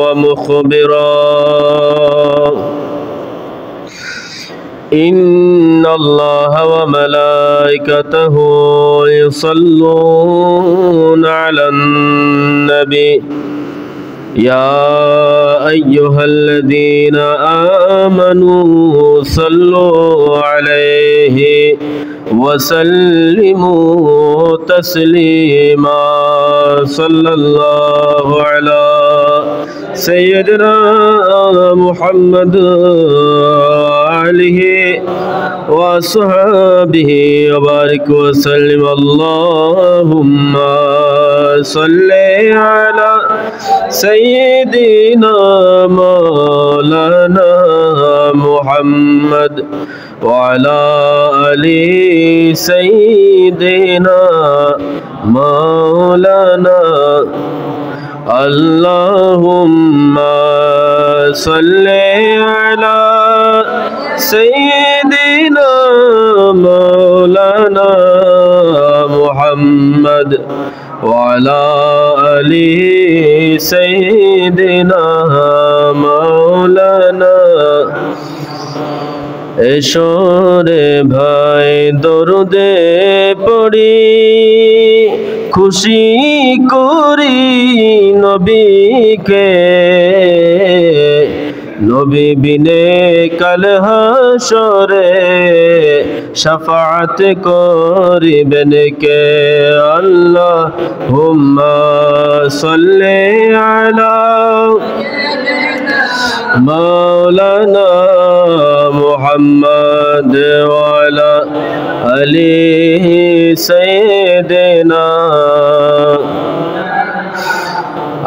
ومخبرا إن الله وملائكته يصلون على النبي يا أيها الذين آمنوا صلوا عليه وسلموا تسليما صلى الله على سيدنا محمد عليه وصحبه وبارك وسلم اللهم صل على سيدنا مولانا محمد وعلى آل سيدنا مولانا اللهم صل على سيدنا مولانا محمد وعلى آل سيدنا مولانا এসরে ভাই দরুদে পড়ি খুশি করি নবীকে নবী বিনে কাল হাসরে শাফাআত করিবেন কে আল্লাহুম্মা সাল্লি আলা مولانا محمد وعلى آل سيدنا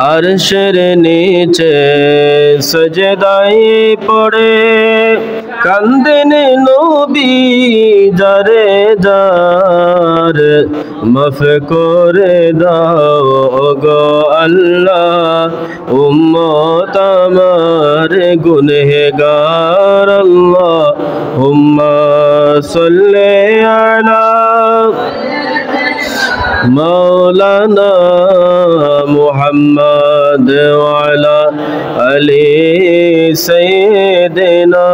আরশের নিচে সজদায় পড়ে কান্দেন নবী যারে যার মাফ করে দাও গো আল্লাহ উম্মত আমার গুনহগার আল্লাহুম্মা সাল্লি আলা مولانا محمد وعلى آل سيدنا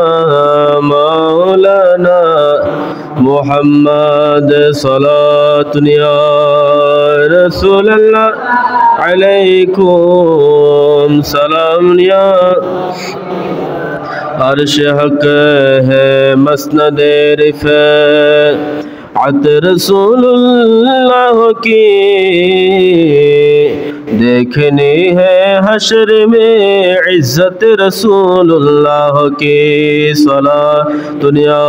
مولانا محمد صلاة يا رسول الله عليكم سلام يا عرش حق ہے مسند رفعت रसूलुल्लाह की देखनी है हश्र में इज्जत रसूलुल्लाह की सलातुन या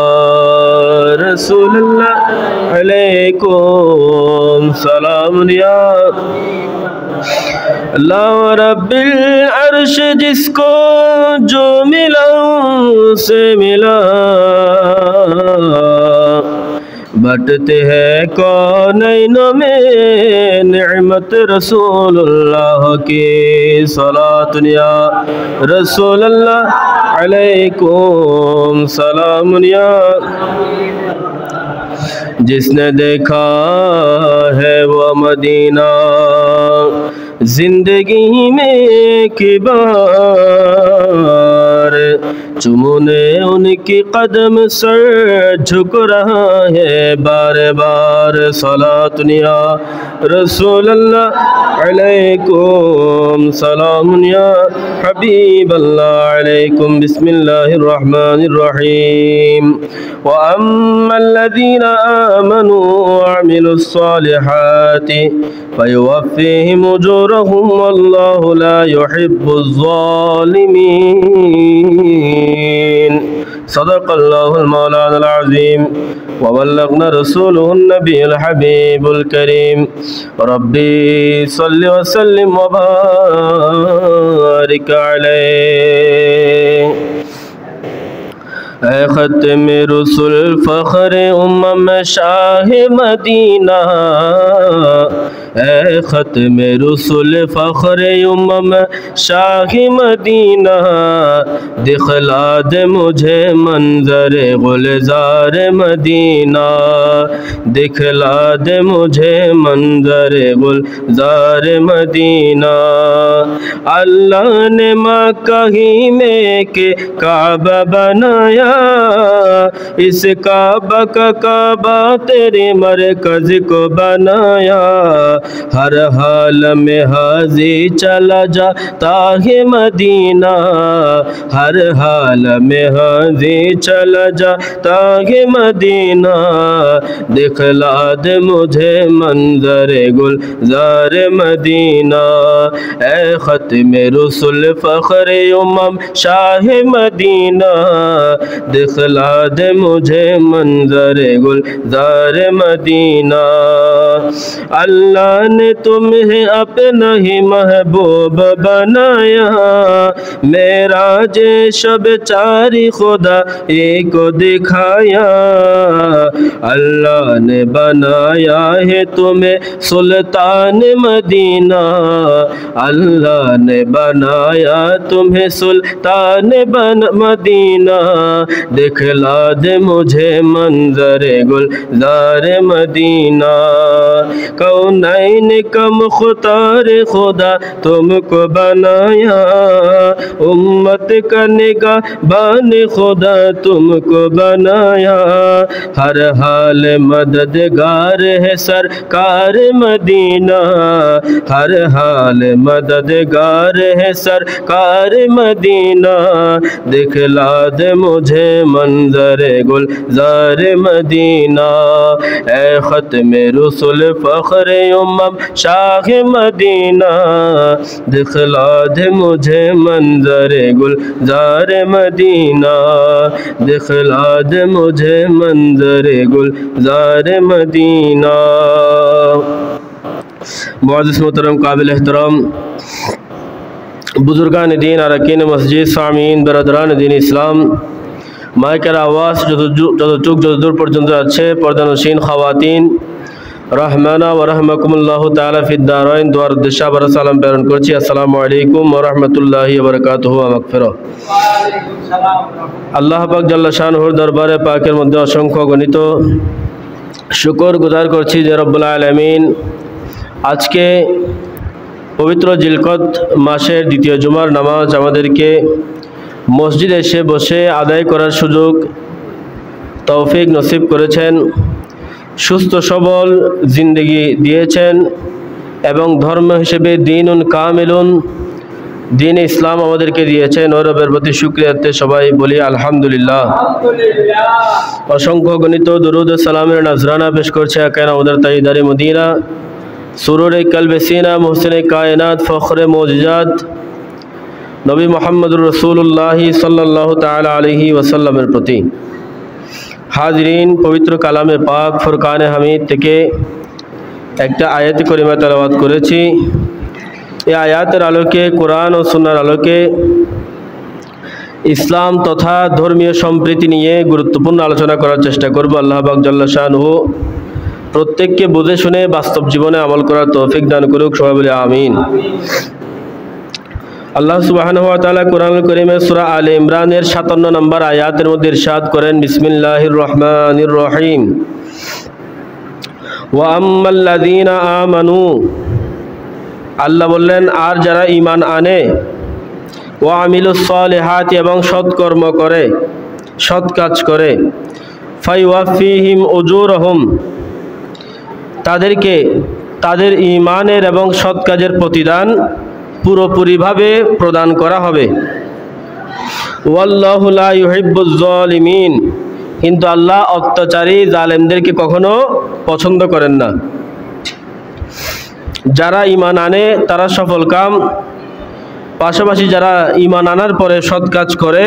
रसूलुल्लाह अलैकुम सलाम या अल्लाह रब्बिल अर्श जिसको जो मिला से मिला बटते हैं कौनैनों में निअमत रसूलुल्लाह की सलातुन या रसूलुल्लाह अलैकुम सलाम या जिसने देखा है वो मदीना जिंदगी में की बार चुमने उनकी कदम सर झुक रहा है बार बार सलातुन या रसूलल्लाह अलैकुम सलाम या हबीब अल्लाह अलैकुम बिस्मिल्लाहिर रहमानिर रहीम व अम्मल्लज़ीना आमनू व अमिलुस सालिहाति फयुवफ़्फ़ीहिम उजूरहुम वल्लाहु ला युहिब्बुज़ ज़ालिमीन सदक़ल्लाहुल मौलाना अज़ीम व बल्लगना रसूलुहुन नबियुल हबीबुल करीम रब्बी सल्लि व सल्लिम व बारिक अलैहि ख़त्म रुसुल फ़ख्र उम्म शाह मदीना ए ख़त्म रुसुल फ़ख्र उम्म शाह मदीना दिखला दे मुझे मंजर गुलजार मदीना दिखला दे मुझे मंजर गुलजार मदीना। अल्लाह ने मक्का ही में के काबा बनाया इस काबा का काबा तेरे मरकज को बनाया हर हाल में हाजी चला जा ताहे मदीना हर हाल में हाजी चला जा ताहे मदीना दिखला दे मुझे मंजर गुलजार मदीना ए ख़त्म रुसुल फ़ख्र उम्म शाह मदीना दिखला दे मुझे मंजर गुलजार मदीना। अल्लाह ने तुम्हें अपना ही महबूब बनाया मेराज शब चारी खुदा एक को दिखाया अल्लाह ने बनाया है तुम्हें सुल्तान मदीना अल्लाह ने बनाया तुम्हें सुल्तान मदीना दिखला दे मुझे मंजर गुलजार मदीना। कौनैन का मुख्तार खुदा तुमको बनाया उम्मत का निगाहबान खुदा तुमको बनाया हर हाल मददगार है सरकार मदीना हर हाल मददगार है सरकार मदीना दिखला दे मुझे मंजर गुलजार मदीना ए ख़त्म रुसुल फ़ख्र उम्म शाह मदीना दिखला दे मुझे मंजर गुलजार मदीना दिखला दे मुझे मंजर गुलजार मदीना। मुअज़्ज़िज़ मोहतरम काबिल एहतराम बुजुर्गान दीन अरकान मस्जिद सामीन बरदरान दीन इस्लाम माइकेर आवाज़ যতটুক যতদূর পর্যন্ত আছে পর্দানশীন খাওয়াতিন रहमाना व रहमकुमुल्लाहु ताला फिद दारैन दुआर उद्देश्य बर सलाम प्रेरण करছি আসসালামু আলাইকুম ওয়া রাহমাতুল্লাহি ওয়া বারাকাতুহু ওয়া মাগফিরাহ। আল্লাহ পাক জাল্লা শানুহুর দরবারে পাকের মধ্যে অসংখ্য গণিত শুকর গুজার করছি যে রব্বুল আলামিন আজকে পবিত্র জিলকদ মাসের দ্বিতীয় জুমার নামাজ আমাদেরকে মসজিদে এসে বসে আদায় করার সুযোগ তৌফিক নসিব করেছেন সুস্থ সবল জিন্দেগি দিয়েছেন এবং ধর্ম হিসেবে দীনুন কামিলুন दीन इस्लाम আমাদেরকে দিয়েছেন ওর রবের প্রতি শুকরিয়াতে সবাই বলি আলহামদুলিল্লাহ। অসংখ্য গণিত দরুদ ও সালামের নজরানা পেশ করছে আকায়না আমাদের তাইদারে মদিনা সুরুরে কলবে সিনা মুহসিনে কায়নাত ফখরে মুজিজাত নবী মুহাম্মদুর রাসূলুল্লাহ সাল্লাল্লাহু তাআলা আলাইহি ওয়াসাল্লামের প্রতি। হাজিরিন পবিত্র কালামে পাক ফুরকানে হামিদ থেকে একটা আয়াত করিমা তেলাওয়াত করেছি। এই আয়াতের আলোকে কোরআন ও সুন্নাহর আলোকে ইসলাম তথা ধর্মীয় সম্প্রীতি নিয়ে গুরুত্বপূর্ণ আলোচনা করার চেষ্টা করব। আল্লাহ পাক জাল্লা শানুহু প্রত্যেককে বুঝে শুনে বাস্তব জীবনে আমল করার তৌফিক দান করুক, সবাই বলি আমিন। আল্লাহ সুবহানাহু ওয়া তাআলা কোরআনুল কারীমের সূরা আলে ইমরানের 57 নম্বর আয়াতের মধ্যে ইরশাদ করেন বিসমিল্লাহির রহমানির রহিম ওয়া আম্মাল্লাযীনা আমানু আল্লাহ বললেন আর যারা ঈমান আনে ওয়া আমিলুস সালিহাত এবং সৎকর্ম করে সৎ কাজ করে ফায়ুয়াফিহিম উজুরহুম তাদেরকে তাদের ঈমানের এবং সৎ কাজের প্রতিদান পুরোপুরিভাবে প্রদান করা হবে। ওয়াল্লাহু লা ইউহিব্বুজ জালিমিন কিন্তু আল্লাহ অত্যাচারী জালেমদেরকে কখনো পছন্দ করেন না। যারা ঈমান আনে তারা সফল কাম, পাশাপাশি যারা ঈমান আনার পরে সৎ কাজ করে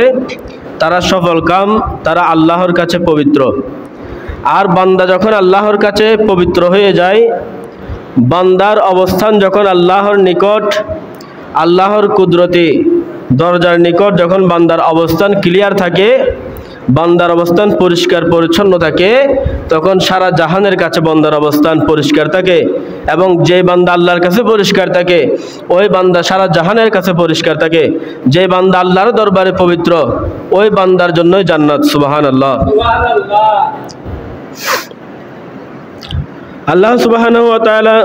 তারা সফল কাম, তারা আল্লাহর কাছে পবিত্র। আর বান্দা যখন আল্লাহর কাছে পবিত্র হয়ে যায়, বান্দার অবস্থান যখন আল্লাহর নিকট আল্লাহর কুদরতি দরজার নিকট যখন বান্দার অবস্থান ক্লিয়ার থাকে, বান্দার অবস্থান পরিষ্কার পরিচ্ছন্ন থাকে, তখন সারা জাহানের কাছে বান্দার অবস্থান পরিষ্কার থাকে। এবং যে বান্দা আল্লাহর কাছে পরিষ্কার থাকে, ওই বান্দা সারা জাহানের কাছে পরিষ্কার থাকে। যে বান্দা আল্লাহর দরবারে পবিত্র, ওই বান্দার জন্যই জান্নাত। সুবহানাল্লাহ। আল্লাহ সুবহানাহু ওয়া তাআলা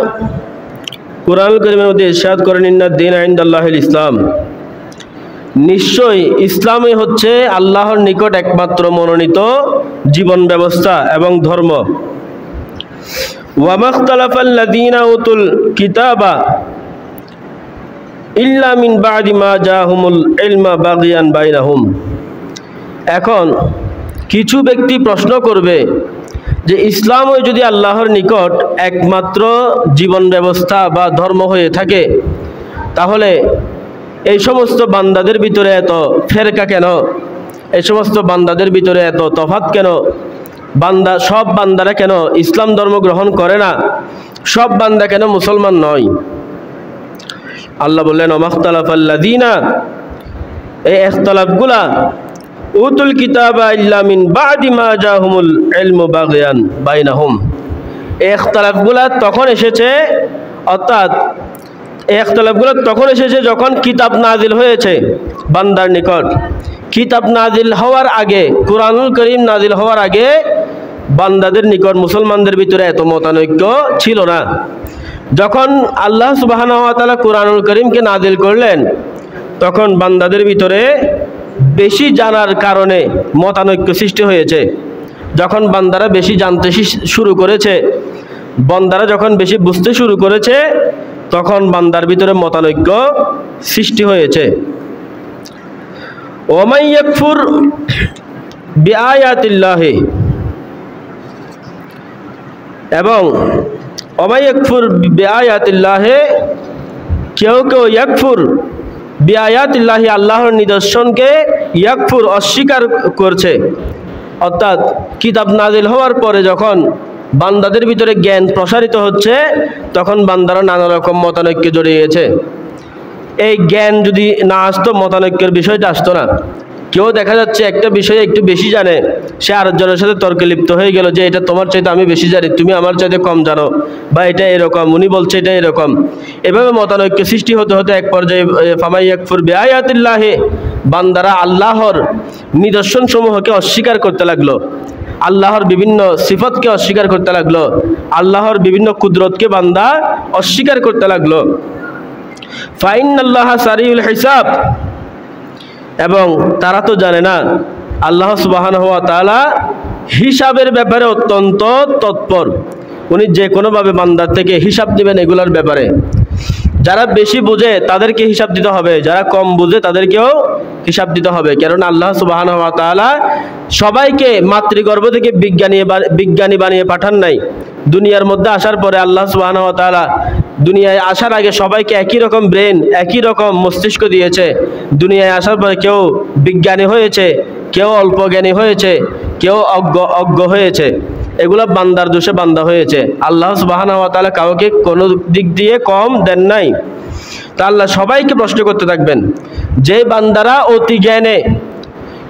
কুরআনুল কারীমের মধ্যে ইরশাদ করেন, ইন্নাদ দীনা ইনদাল্লাহিল ইসলাম, নিশ্চয়ই ইসলামই হচ্ছে আল্লাহর নিকট একমাত্র মনোনীত জীবন ব্যবস্থা এবং ধর্ম। ওয়া মাখতালাফাল্লাযীনা উতুল কিতাবা ইল্লা মিন বা'দি মা জাআহুমুল ইলমা বাগিয়ান বাইনাহুম। এখন কিছু ব্যক্তি প্রশ্ন করবে যে ইসলামই যদি আল্লাহর নিকট একমাত্র জীবন ব্যবস্থা বা ধর্ম হয়ে থাকে, তাহলে এই সমস্ত বান্দাদের ভিতরে এত ফেরকা কেন? এই সমস্ত বান্দাদের ভিতরে এত তফাৎ কেন? সব বান্দারা কেন ইসলাম ধর্ম গ্রহণ করে না? সব বান্দা কেন মুসলমান নয়? আল্লাহ বললেন, ওমাখতালাফাল্লাযীনা, এই ইখতিলাফগুলা উতুল কিতাবা ইল্লা মিন বা'দি মা জাআহুমুল ইলমু বাগিয়ান বাইনাহুম। এই ইখতিলাফগুলা তখন এসেছে, অর্থাৎ এই ইখতিলাফগুলো তখন এসেছে যখন কিতাব নাজিল হয়েছে বান্দার নিকট। কিতাব নাজিল হওয়ার আগে, কুরআনুল কারীম নাজিল হওয়ার আগে বান্দাদের নিকট মুসলমানদের ভিতরে এত মতানৈক্য ছিল না। যখন আল্লাহ সুবহানাহু ওয়া তাআলা কুরআনুল কারীমকে নাজিল করলেন, তখন বান্দাদের ভিতরে বেশি জানার কারণে মতানৈক্য সৃষ্টি হয়েছে। যখন বান্দারা বেশি জানতে শুরু করেছে, বান্দারা যখন বেশি বুঝতে শুরু করেছে, তখন বান্দার ভিতরে মতানৈক্য সৃষ্টি হয়েছে। ওয়ামান ইয়াকফুর বিআয়াতিল্লাহি, এবং ওয়ামান ইয়াকফুর বিআয়াতিল্লাহি, কেউ কেউ ইয়াকফুর বিআয়াতিল্লাহি, আল্লাহর নিদর্শনকে ইয়াকফুর অস্বীকার করছে। অর্থাৎ কিতাব নাজিল হওয়ার পরে যখন বান্দাদের ভিতরে জ্ঞান প্রসারিত হচ্ছে, তখন বান্দারা নানা রকম মতানৈক্যে জড়িয়ে গেছে। এই জ্ঞান যদি না আসতো, মতানৈক্যের বিষয়টা আসতো না। কেউ দেখা যাচ্ছে একটা বিষয়ে একটু বেশি জানে, সে আরেকজনের সাথে তর্কে লিপ্ত হয়ে গেল যে এটা তোমার চাইতে আমি বেশি জানি, তুমি আমার চাইতে কম জানো, বা এটা এরকম, উনি বলছে এটা এরকম। এভাবে মতানৈক্য সৃষ্টি হতে হতে এক পর্যায়ে ফামান ইয়াকফুর বিআয়াতিল্লাহি, বান্দারা আল্লাহর নিদর্শন সমূহকে অস্বীকার করতে লাগলো, আল্লাহর বিভিন্ন সিফতকে অস্বীকার করতে লাগলো, আল্লাহর বিভিন্ন কুদরতকে বান্দা অস্বীকার করতে লাগলো। ফাইন্নাল্লাহা সারিউল হিসাব, এবং তারা তো জানে না আল্লাহ সুবহানাহু ওয়া তাআলা হিসাবের ব্যাপারে অত্যন্ত তৎপর। উনি যে কোনোভাবে বান্দার থেকে হিসাব নেবেন এগুলোর ব্যাপারে। যারা বেশি বুঝে তাদেরকে হিসাব দিতে হবে, যারা কম বুঝে তাদেরকেও হিসাব দিতে হবে। কারণ আল্লাহ সুবহানাহু ওয়া তাআলা সবাইকে মাতৃগর্ভ থেকে বিজ্ঞানী বানিয়ে পাঠান নাই। দুনিয়ার মধ্যে আসার পরে আল্লাহ সুবহানাহু ওয়া তাআলা দুনিয়ায় আসার আগে সবাইকে একই রকম ব্রেন, একই রকম মস্তিষ্ক দিয়েছে। দুনিয়ায় আসার পরে কেউ বিজ্ঞানী হয়েছে, কেউ অল্প জ্ঞানী হয়েছে, কেউ অজ্ঞ হয়েছে। এগুলো বান্দার দোষে বান্দা হয়েছে। আল্লাহ সুবহানাহু ওয়া তাআলা কাউকে কোনো দিক দিয়ে কম দেন নাই। তা আল্লাহ সবাইকে প্রশ্ন করতে থাকবেন। যে বান্দারা অতি জ্ঞানে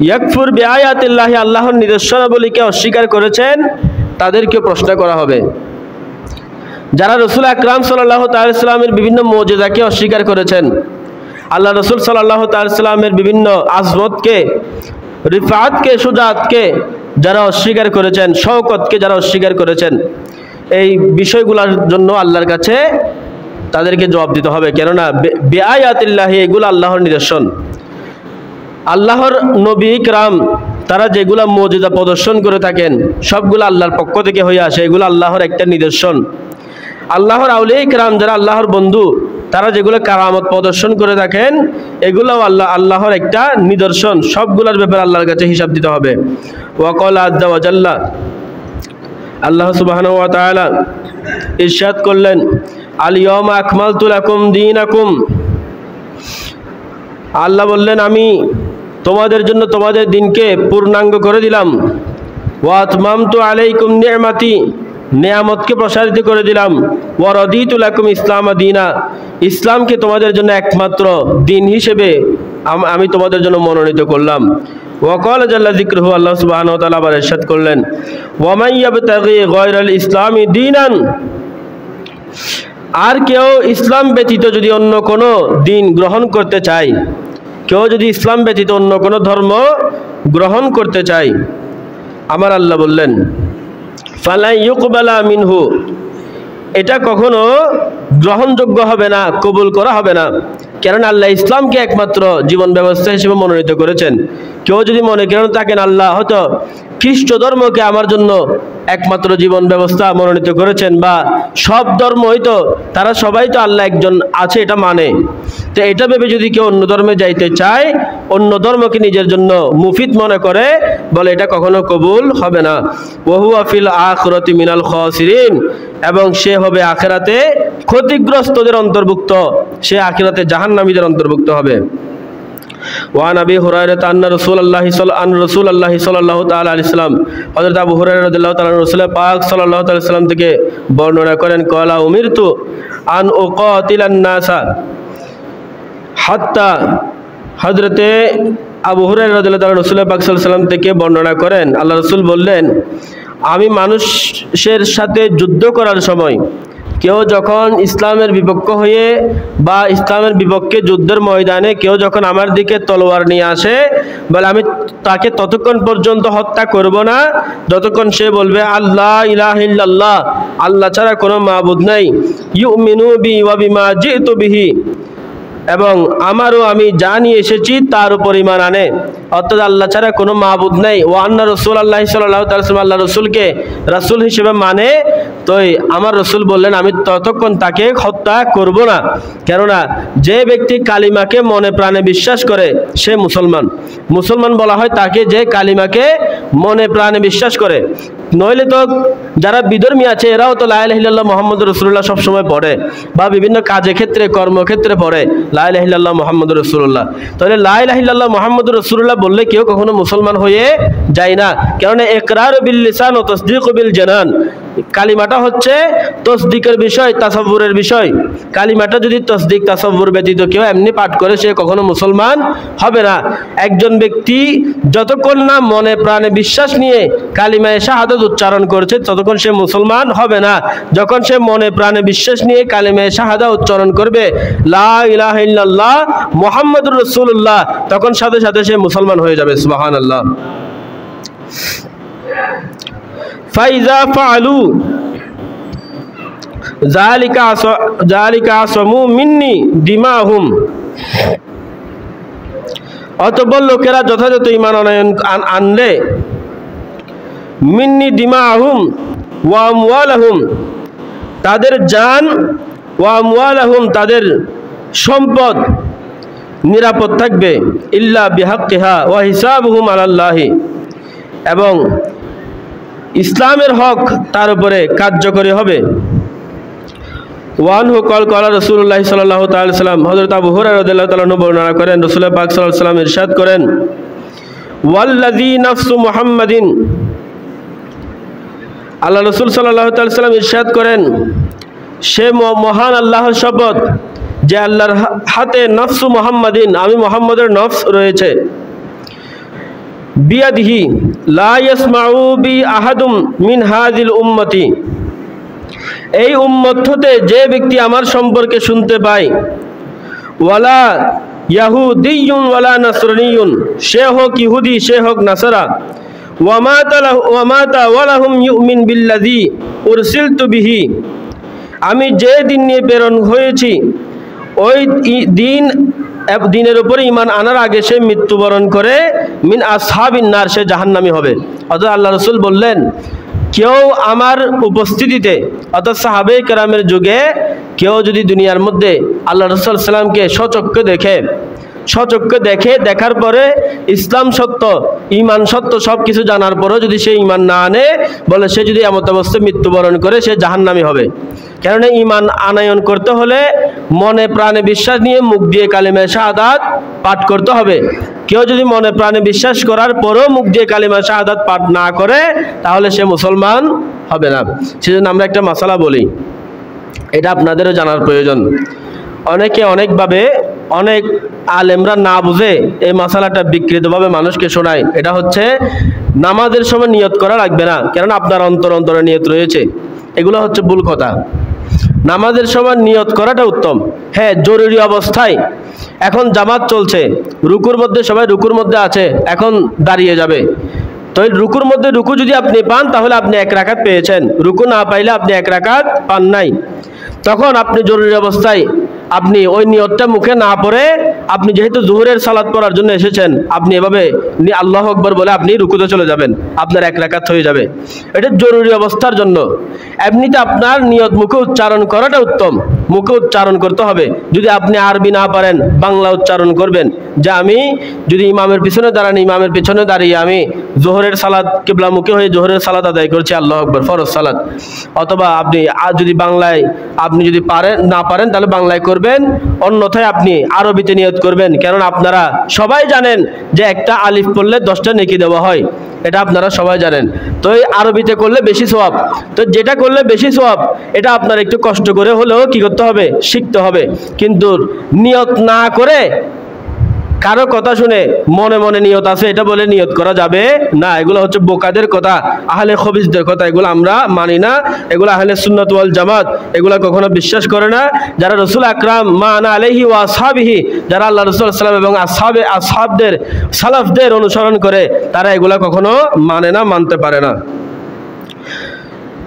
ইয়াকফুর বিআয়াতিল্লাহি, আল্লাহর নিদর্শনাবলীকে অস্বীকার করেছেন, তাদেরকে প্রশ্ন করা হবে। যারা রাসূল আকরাম সাল্লাল্লাহু তাআলা সাল্লামের বিভিন্ন মুজিজাকে অস্বীকার করেছেন, আল্লাহ রাসূল সাল্লাল্লাহু তাআলা সাল্লামের বিভিন্ন আজমতকে, রিফাতকে, সুজাতকে যারা অস্বীকার করেছেন, শওকতকে যারা অস্বীকার করেছেন, এই বিষয়গুলোর জন্য আল্লাহর কাছে তাদেরকে জবাব দিতে হবে। কেননা বিআয়াতিল্লাহি, এগুলো আল্লাহর নিদর্শন। আল্লাহর নবী ইকরাম তারা যেগুলো মুজিজা প্রদর্শন করে থাকেন, সবগুলো আল্লাহর পক্ষ থেকে হয়ে আসে। এগুলো আল্লাহর একটা নিদর্শন। আল্লাহর আউলিয়া ইকরাম যারা আল্লাহর বন্ধু, তারা যেগুলো কারামত প্রদর্শন করে থাকেন, এগুলোও আল্লাহর একটা নিদর্শন। সবগুলোর ব্যাপারে আল্লাহর কাছে হিসাব দিতে হবে। ওয়া ক্বালা আযজা ওয়া জাল্লা, আল্লাহ সুবহানাহু ওয়া তাআলা ইরশাদ করলেন, আল ইয়াওমা আকমালতু লাকুম দীনাকুম, আল্লাহ বললেন আমি তোমাদের জন্য তোমাদের দিনকে পূর্ণাঙ্গ করে দিলাম। ওয়া আতমামতু আলাইকুম নি'মাতি, নিয়ামতকে প্রসারিত করে দিলাম। ওয়া রাদিতু লাকুম ইসলামা দীনা, ইসলামকে তোমাদের জন্য একমাত্র দিন হিসেবে আমি তোমাদের জন্য মনোনীত করলাম। ওয়াকাল জাল্লা যিকরুহু, আল্লাহ সুবহানাহু ওয়া তাআলা আবার ইরশাদ করলেন, ওয়া মান ইয়াবতাগি গায়রাল ইসলামি দীনান, আর কেউ ইসলাম ব্যতীত যদি অন্য কোনো দিন গ্রহণ করতে চায়, কেউ যদি ইসলাম ব্যতীত অন্য কোনো ধর্ম গ্রহণ করতে চায়, আমার আল্লাহ বললেন ফালা ইউকবালা মিনহু, এটা কখনো গ্রহণযোগ্য হবে না, কবুল করা হবে না। কেননা আল্লাহ ইসলামকে একমাত্র জীবন ব্যবস্থা হিসেবে মনোনীত করেছেন। কেউ যদি মনে করেন থাকেন আল্লাহ হয়তো খ্রিস্ট ধর্মকে আমার জন্য একমাত্র জীবন ব্যবস্থা মনোনীত করেছেন, বা সব ধর্ম হয়তো তারা সবাই তো আল্লাহ একজন আছে এটা মানে, তো এটা ভেবে যদি কেউ অন্য ধর্মে যাইতে চায়, অন্য ধর্মকে নিজের জন্য মুফিদ মনে করে, বলে এটা কখনো কবুল হবে না। ওয়া হুয়া ফিল আখিরাতি মিনাল খাসিরিন, এবং সে হবে আখিরাতে ক্ষতিগ্রস্তদের অন্তর্ভুক্ত, সে আখিরাতে জাহান্নামীদের অন্তর্ভুক্ত হবে। ওয়ান আবি হুরায়রা আন্না রাসূলুল্লাহি সাল্লাল্লাহু তাআলা আলাইহি সাল্লাম, হযরত আবু হুরায়রা রাদিয়াল্লাহু তাআলা রাসূল পাক সাল্লাল্লাহু তাআলা সাল্লাম থেকে বর্ণনা করেন, ক্বালা উমিরতু আন উকাতিলান নাসা হাত্তা, হযরতে আবু হুরায়রা রাদিয়াল্লাহু তাআলা রাসূল পাক সাল্লাল্লাহু আলাইহি সাল্লাম থেকে বর্ণনা করেন, আল্লাহ রাসূল বললেন, আমি মানুষের সাথে যুদ্ধ করার সময় কেউ যখন ইসলামের বিপক্ষ হয়ে বা ইসলামের বিপক্ষে যুদ্ধের ময়দানে কেউ যখন আমার দিকে তলোয়ার নিয়ে আসে, বলে আমি তাকে ততক্ষণ পর্যন্ত হত্যা করব না যতক্ষণ সে বলবে আল্লাহ ইলাহা ইল্লাল্লাহ, আল্লাহ ছাড়া কোনো মাবুদ নাই, ইউমিনু বি ওয়া বিমা জিতু বিহি, এবং আমারও আমি যা নিয়ে এসেছি তার উপর ঈমান আনে, অর্থাৎ আল্লাহ ছাড়া কোনো মাবুদ নাই। ওয়া আন্না রাসূলুল্লাহ সাল্লাল্লাহু আলাইহি ওয়াসাল্লাম, আল্লাহ রাসূলকে রাসূল হিসেবে মানে, তো আমার রাসূল বললেন আমি ততক্ষণ তাকে হত্যা করব না। কেননা যে ব্যক্তি কালিমাকে মনে প্রাণে বিশ্বাস করে সে মুসলমান। মুসলমান বলা হয় তাকে যে কালিমাকে মনে প্রাণে বিশ্বাস করে, নইলে তো যারা বিধর্মী আছে এরাও তো লা ইলাহা ইল্লাল্লাহ মুহাম্মাদুর রাসূলুল্লাহ সবসময় পড়ে, বা বিভিন্ন কাজে ক্ষেত্রে কর্মক্ষেত্রে পড়ে লা ইলাহা ইল্লাল্লাহ মুহাম্মাদুর রাসূলুল্লাহ। তাহলে লা ইলাহা ইল্লাল্লাহ মুহাম্মাদুর রাসূলুল্লাহ বললে কেউ কখনো মুসলমান হয়ে যায় না, কারণ ইকরার বিল লিসান ও তাসদীক বিল জানান, কালিমাটা হচ্ছে তসদিকের বিষয়, তাসাব্বুরের বিষয়। কালিমাটা যদি তসদিক তাসাব্বুর ব্যতীত কেউ এমনি পাঠ করে সে কখনো মুসলমান হবে না। একজন ব্যক্তি যতক্ষণ না মনে প্রাণে বিশ্বাস নিয়ে কালিমায়ে শাহাদাত উচ্চারণ করছে ততক্ষণ সে মুসলমান হবে না। যখন সে মনে প্রাণে বিশ্বাস নিয়ে কালিমায়ে শাহাদাত উচ্চারণ করবে লা ইলাহা ইল্লাল্লাহ মুহাম্মাদুর রাসূলুল্লাহ, তখন সাথে সাথে সে মুসলমান হয়ে যাবে। সুবহানাল্লাহ। ফাইজা ফাআলু যালিকা আসমু মিন্নি দিমাহুম, অতঃপর লোকেরা যথাযথ ঈমান আনলে মিন্নি দিমাহুম ওয়া আমওয়ালাহুম, তাদের জান, ওয়া আমওয়ালাহুম, তাদের সম্পদ নিরাপদ থাকবে, ইল্লা বিহাক্কিহা ওয়া হিসাবুহুম আলাল্লাহি, এবং ইসলামের হক তার উপরে কার্যকরী হবে। ওয়ানহু ক্বাল ক্বালা রাসূলুল্লাহ সাল্লাল্লাহু তাআলা সাল্লাম, হযরত আবু হুরায়রা রাদিয়াল্লাহু তাআলা আনহু বর্ণনা করেন, রাসূল পাক সাল্লাল্লাহু আলাইহি ওয়াসাল্লাম ইরশাদ করেন, ওয়াল্লাযী নাফসু মুহাম্মাদিন, আল্লাহ রাসূল সাল্লাল্লাহু তাআলা সাল্লাম ইরশাদ করেন, সে মহান আল্লাহর শপথ যে আল্লাহর হাতে নফসু মুহাম্মাদিন, আমি মুহাম্মদের নফস রয়েছে, বিয়াদিহি লা ইয়াসমাউ বি আহাদুম মিন হাযিল উম্মতি, এই উম্মত হতে যে ব্যক্তি আমার সম্পর্কে শুনতে পায়, ওয়ালা ইয়াহুদিয়ুন ওয়ালা নাসরানিয়ুন, সে হোক ইহুদি সে হোক নাসারা, ওয়ামাতা ওয়ালাহুম ইউমিন বিল্লাযী উরসিলতু বিহি, আমি যে দিন নিয়ে প্রেরণ হয়েছি ওই দিনের উপরে ঈমান আনার আগে সে মৃত্যুবরণ করে, মিন আসহাবিন নার, সে জাহান্নামী হবে। অর্থাৎ আল্লাহ রাসূল বললেন কেউ আমার উপস্থিতিতে, অর্থাৎ সাহাবে কেরামের যুগে কেউ যদি দুনিয়ার মধ্যে আল্লাহ রাসূল সাল্লামকে সচক্ষে দেখে, দেখার পরে ইসলাম সত্য, ঈমান সত্য, সব কিছু জানার পরেও যদি সে ঈমান না আনে, বলে সে যদি এমত অবস্থায় মৃত্যুবরণ করে সে জাহান্নামী হবে। কেননা ঈমান আনয়ন করতে হলে মনে প্রাণে বিশ্বাস নিয়ে মুখ দিয়ে কালিমা শাহাদাত পাঠ করতে হবে। কেউ যদি মনে প্রাণে বিশ্বাস করার পরেও মুখ দিয়ে কালিমা শাহাদাত পাঠ না করে তাহলে সে মুসলমান হবে না। সেজন্য আমরা একটা মাসালা বলি, এটা আপনাদেরও জানার প্রয়োজন। অনেকে অনেকভাবে অনেক আলেমরা না বুঝে এই মাসালাটা বিকৃতভাবে মানুষকে শোনায়। এটা হচ্ছে নামাজের সময় নিয়ত করা লাগবে না, কেননা আপনার অন্তরে নিয়ত রয়েছে। এগুলো হচ্ছে ভুল কথা। নামাজের সময় নিয়ত করাটা উত্তম। হ্যাঁ, জরুরি অবস্থায় এখন জামাত চলছে, রুকুর মধ্যে সবাই রুকুর মধ্যে আছে, এখন দাঁড়িয়ে যাবে, তো রুকুর মধ্যে রুকু যদি আপনি পান তাহলে আপনি 1 রাকাত পেয়েছেন, রুকু না পাইলে আপনি 1 রাকাত পান নাই। তখন আপনি জরুরি অবস্থায় আপনি ওই নিয়তটা মুখে না পড়ে, আপনি যেহেতু জোহরের সালাত পড়ার জন্য এসেছেন, আপনি এভাবে আল্লাহু আকবার বলে আপনি রুকুতে চলে যাবেন, আপনার 1 রাকাত হয়ে যাবে। এটা জরুরি অবস্থার জন্য। এমনিতে আপনার নিয়ত মুখে উচ্চারণ করাটা উত্তম, মুখে উচ্চারণ করতে হবে। যদি আপনি আরবি না পারেন, বাংলা উচ্চারণ করবেন যে আমি যদি ইমামের পিছনে দাঁড়ান, ইমামের পিছনে দাঁড়িয়ে আমি জোহরের সালাত কিবলামুখী হয়ে জোহরের সালাত আদায় করছি, আল্লাহু আকবার, ফরজ সালাত। অথবা আপনি যদি বাংলায় আপনি যদি না পারেন তাহলে বাংলায় করবেন, অন্যথায় আপনি আরবিতে নিয়ত করবেন। কারণ আপনারা সবাই জানেন যে একটা আলিফ পড়লে 10টা নেকি দেওয়া হয়, এটা আপনারা সবাই জানেন। তো এই আরবিতে করলে বেশি সওয়াব। তো যেটা করলে বেশি সওয়াব, এটা আপনার একটু কষ্ট করে হলেও কি করতে হবে, শিখতে হবে। কিন্তু নিয়ত না করে কারো কথা শুনে মনে মনে নিয়ত আছে এটা বলে নিয়ত করা যাবে না। এগুলো হচ্ছে বোকাদের কথা, আহলে খবিসদের কথা। এগুলো আমরা মানি না, এগুলো আহলে সুন্নাত ওয়াল জামাত এগুলো কখনো বিশ্বাস করে না। যারা রাসূল আকরাম মা আনা আলাইহি ওয়া আসহাবিহি, যারা আল্লাহ রাসূল সাল্লাল্লাহু আলাইহি ওয়াসাল্লাম এবং আসহাবদের সালাফদের অনুসরণ করে, তারা এগুলো কখনো মানে না, মানতে পারে না।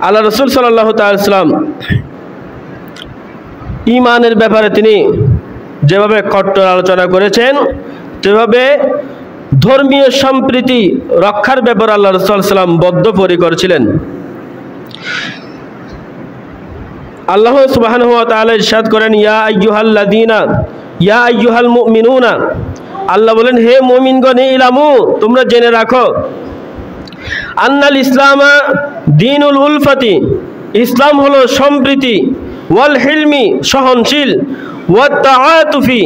আল্লাহ রাসূল সাল্লাল্লাহু তাআলা সাল্লাম ঈমানের ব্যাপারে তিনি যেভাবে কট্টর আলোচনা করেছেন, সেভাবে ধর্মীয় সম্প্রীতি রক্ষার ব্যাপারে আল্লাহ রাসূল সাল্লাল্লাহু আলাইহি ওয়াসাল্লাম বদ্ধপরিকর ছিলেন। আল্লাহ সুবহানাহু ওয়া তাআলা ইরশাদ করেন, ইয়া আইয়ুহাল মুমিনুনা, আল্লাহ বলেন হে মুমিনগণ, ইলামু, তোমরা জেনে রাখো, আন্নাল ইসলামা দীনুল উলফাতি, ইসলাম হলো সম্প্রীতি, ওয়াল হিলমি, সহনশীল, ওয়াত তাআতুফি,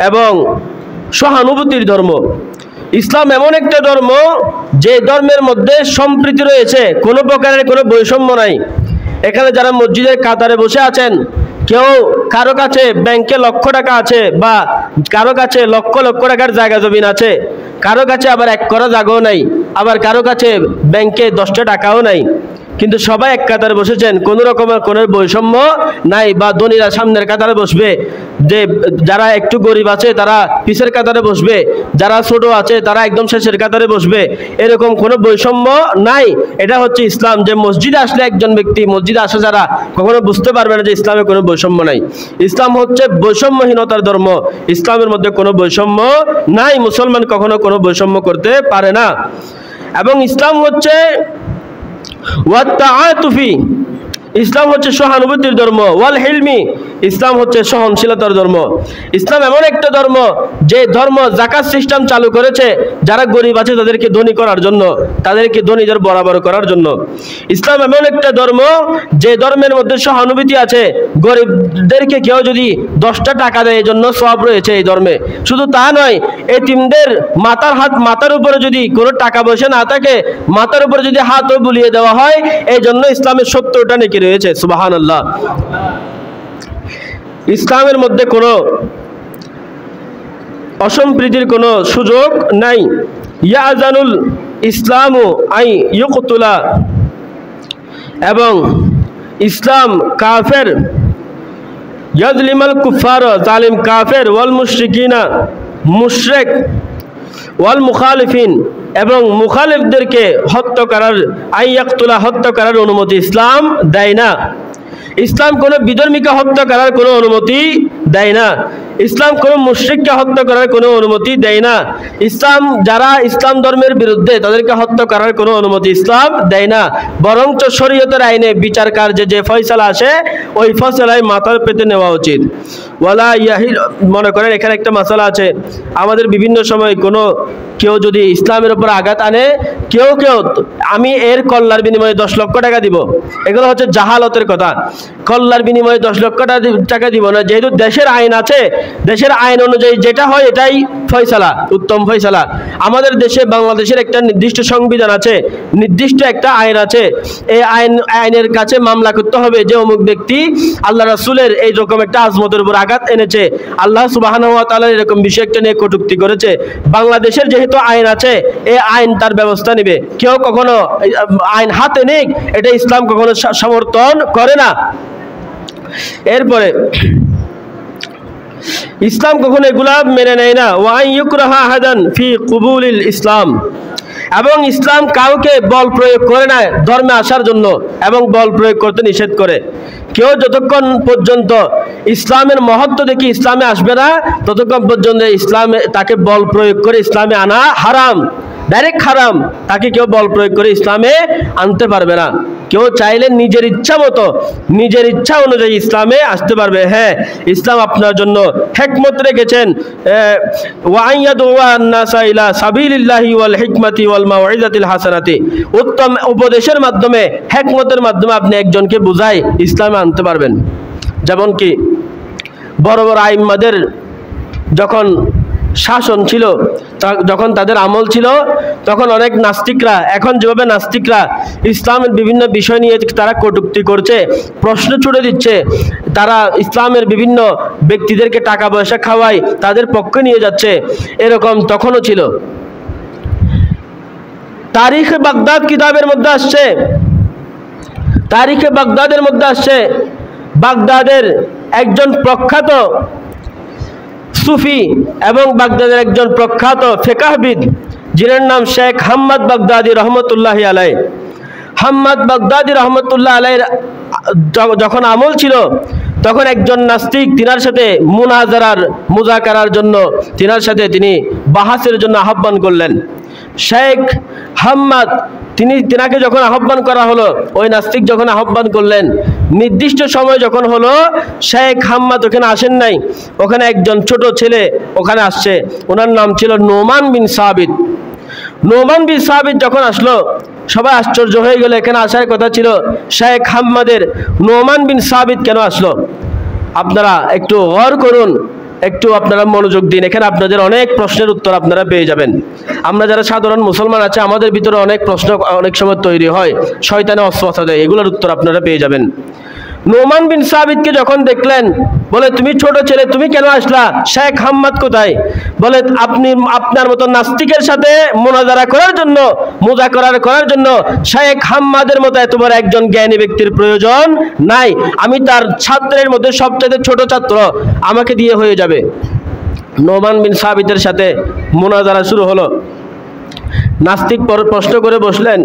এবং সহানুভূতির ধর্ম। ইসলাম এমন একটা ধর্ম যে ধর্মের মধ্যে সম্প্রীতি রয়েছে, কোনো প্রকারের কোনো বৈষম্য নাই। এখানে যারা মসজিদের কাতারে বসে আছেন, কেউ কারো কাছে ব্যাংকে লক্ষ টাকা আছে, বা কারো কাছে লক্ষ লক্ষ টাকার জায়গা জমিন আছে, কারো কাছে আবার 1 কড়া জায়গাও নাই, আবার কারো কাছে ব্যাংকে 10টা টাকাও নাই, কিন্তু সবাই এক কাতারে বসেছেন, কোনো রকমের কোনো বৈষম্য নাই। বা ধনীরা সামনের কাতারে বসবে, যে যারা একটু গরিব আছে তারা পিছের কাতারে বসবে, যারা ছোট আছে তারা একদম শেষের কাতারে বসবে, এরকম কোনো বৈষম্য নাই। এটা হচ্ছে ইসলাম। যে মসজিদে আসলে একজন ব্যক্তি, মসজিদে আসে যারা, কখনো বুঝতে পারবে না যে ইসলামে কোনো বৈষম্য নাই। ইসলাম হচ্ছে বৈষম্যহীনতার ধর্ম। ইসলামের মধ্যে কোনো বৈষম্য নাই, মুসলমান কখনো কোনো বৈষম্য করতে পারে না। এবং ইসলাম হচ্ছে ওয়াত তাআতুফি, ইসলাম হচ্ছে সহানুভূতির ধর্ম। ওয়াল হিলমি, ইসলাম হচ্ছে সহনশীলতার ধর্ম। ইসলাম এমন একটা ধর্ম যে ধর্ম যাকাত সিস্টেম চালু করেছে, যারা গরিব আছে তাদেরকে ধনী করার জন্য, তাদেরকে ধনীদের বরাবর করার জন্য। ইসলাম এমন একটা ধর্ম যে ধর্মের মধ্যে সহানুভূতি আছে। গরিবদেরকে কেউ যদি 10টা টাকা দেয়, এই জন্য সওয়াব রয়েছে এই ধর্মে। শুধু তা নয়, এতিমদের মাথার উপরে যদি কোনো টাকা পয়সা না থাকে, মাথার উপরে যদি হাতও বুলিয়ে দেওয়া হয়, এই জন্য ইসলামের 70টা নেকি রয়েছে। সুবহানাল্লাহ। ইসলামের মধ্যে কোনো অসম্প্রীতির কোনো সুযোগ নাই। ইয়াজানুল ইসলামু আই ইউকতুলা, এবং ইসলাম কাফের, ইয়াজলিমাল কুফার, জালিম কাফের, ওয়াল মুশরিকিনা, মুশরিক, ওয়াল মুখালিফিন, এবং মুখালিফদেরকে হত্যা করার, আইয়াকতুলা, হত্যা করার অনুমতি ইসলাম দেয় না। ইসলাম কোনো বিধর্মীকে হত্যা করার কোনো অনুমতি দেয় না। ইসলাম কোনো মুশরিককে হত্যা করার কোনো অনুমতি দেয় না। ইসলাম যারা ইসলাম ধর্মের বিরুদ্ধে, তাদেরকে হত্যা করার কোনো অনুমতি ইসলাম দেয় না। বরঞ্চ শরীয়তের আইনে বিচার কার্যে যে ফয়সালা আসে, ওই ফয়সালায় মাথার পেতে নেওয়া উচিত। ওয়ালা ইয়াহিল, মনে করেন এখানে একটা মাসালা আছে, আমাদের বিভিন্ন সময় কোনো কেউ যদি ইসলামের উপর আঘাত আনে, কেউ আমি এর কল্যার বিনিময়ে 10 লক্ষ টাকা দিব, এগুলো হচ্ছে জাহালতের কথা। কল্যার বিনিময়ে 10 লক্ষ টাকা দিব না, যেহেতু দেশের আইন আছে, দেশের আইন অনুযায়ী যেটা হয় এটাই ফয়সালা, উত্তম ফয়সালা। আমাদের দেশে বাংলাদেশের একটা নির্দিষ্ট সংবিধান আছে, নির্দিষ্ট একটা আইন আছে। এই আইনের কাছে মামলা করতে হবে যে অমুক ব্যক্তি আল্লাহ রাসূলের এইরকম একটা আজমতের উপর আঘাত এনেছে, আল্লাহ সুবহানাহু ওয়া তাআলা এরকম বিষয় একটা নিয়ে কটূক্তি করেছে। বাংলাদেশের যেহেতু আইন আছে, এই আইন তার ব্যবস্থা নেবে। কেউ কখনো আইন হাতে নিক, এটা ইসলাম কখনো সমর্থন করে না। এরপরে ইসলাম কখনো এগুলা মেনে নেয় না। ওয়া ইউকরাহা আহাদান ফি কুবুলিল ইসলাম, এবং ইসলাম কাউকে বল প্রয়োগ করে না ধর্মে আসার জন্য, এবং বল প্রয়োগ করতে নিষেধ করে। কেউ যতক্ষণ পর্যন্ত ইসলামের মহত্ব দেখি ইসলামে আসবে না, ততক্ষণ পর্যন্ত ইসলামে তাকে বল প্রয়োগ করে ইসলামে আনা হারাম, ডাইরেক্ট হারাম। তাকে কেউ বল প্রয়োগ করে ইসলামে আনতে পারবে না। কেউ চাইলে নিজের ইচ্ছা মতো, নিজের ইচ্ছা অনুযায়ী ইসলামে আসতে পারবে। হ্যাঁ, ইসলাম আপনার জন্য হিকমত রেখেছেন। উত্তম উপদেশের মাধ্যমে, হিকমতের মাধ্যমে আপনি একজনকে বুঝাই ইসলামে আনতে পারবেন। যেমন কি বড় বড় আইম্মাদের যখন শাসন ছিল, যখন তাদের আমল ছিল, তখন অনেক নাস্তিকরা, এখন যেভাবে নাস্তিকরা ইসলামের বিভিন্ন বিষয় নিয়ে তারা কটূক্তি করছে, প্রশ্ন ছুড়ে দিচ্ছে, তারা ইসলামের বিভিন্ন ব্যক্তিদেরকে টাকা পয়সা খাওয়ায়, তাদের পক্ষে নিয়ে যাচ্ছে, এরকম তখনও ছিল। তারিখে বাগদাদ কিতাবের মধ্যে আসছে, তারিখে বাগদাদের মধ্যে আসছে, বাগদাদের একজন প্রখ্যাত সুফি এবং বাগদাদের একজন প্রখ্যাত ফিকহবিদ, যিনার নাম শেখ হাম্মাদ বাগদাদি রহমতুল্লাহি আলাইহি। হাম্মাদ বাগদাদি রহমতুল্লাহ আলাইহির যখন আমল ছিল, তখন একজন নাস্তিক তিনার সাথে মুজাকারার জন্য তিনার সাথে তিনি বাহাসের জন্য আহ্বান করলেন। শেখ হাম্মাদ তিনাকে যখন আহ্বান করা হলো, ওই নাস্তিক যখন আহ্বান করলেন, নির্দিষ্ট সময় যখন হলো, শেখ হাম্মাদ ওখানে আসেন নাই। ওখানে একজন ছোট ছেলে ওখানে আসছে, ওনার নাম ছিল নোমান বিন সাবিত। নোমান বিন সাবিত যখন আসলো, সবাই আশ্চর্য হয়ে গেল। এখানে আসার কথা ছিল শেখ হাম্মাদের, নোমান বিন সাবিত কেন আসলো? আপনারা একটু গৌর করুন, একটু আপনারা মনোযোগ দিন। এখানে আপনাদের অনেক প্রশ্নের উত্তর আপনারা পেয়ে যাবেন। আমরা যারা সাধারণ মুসলমান আছে, আমাদের ভিতরে অনেক প্রশ্ন অনেক সময় তৈরি হয়, শয়তানে অস্ত্র দেয়, এগুলোর উত্তর আপনারা পেয়ে যাবেন। নোমান বিন সাবিতকে যখন দেখলেন, বলে তুমি ছোট ছেলে, তুমি কেন আসলা? শেখ হাম্মাদ কোথায়? বলে আপনি আপনার মতো নাস্তিকের সাথে মুনাজারা করার জন্য শেখ হাম্মাদের মতো এত বড় একজন জ্ঞানী ব্যক্তির প্রয়োজন নাই। আমি তার ছাত্রের মধ্যে সবচেয়ে ছোট ছাত্র, আমাকে দিয়ে হয়ে যাবে। নোমান বিন সাবিতের সাথে মুনাজারা শুরু হলো। নাস্তিক প্রশ্ন করে বসলেন,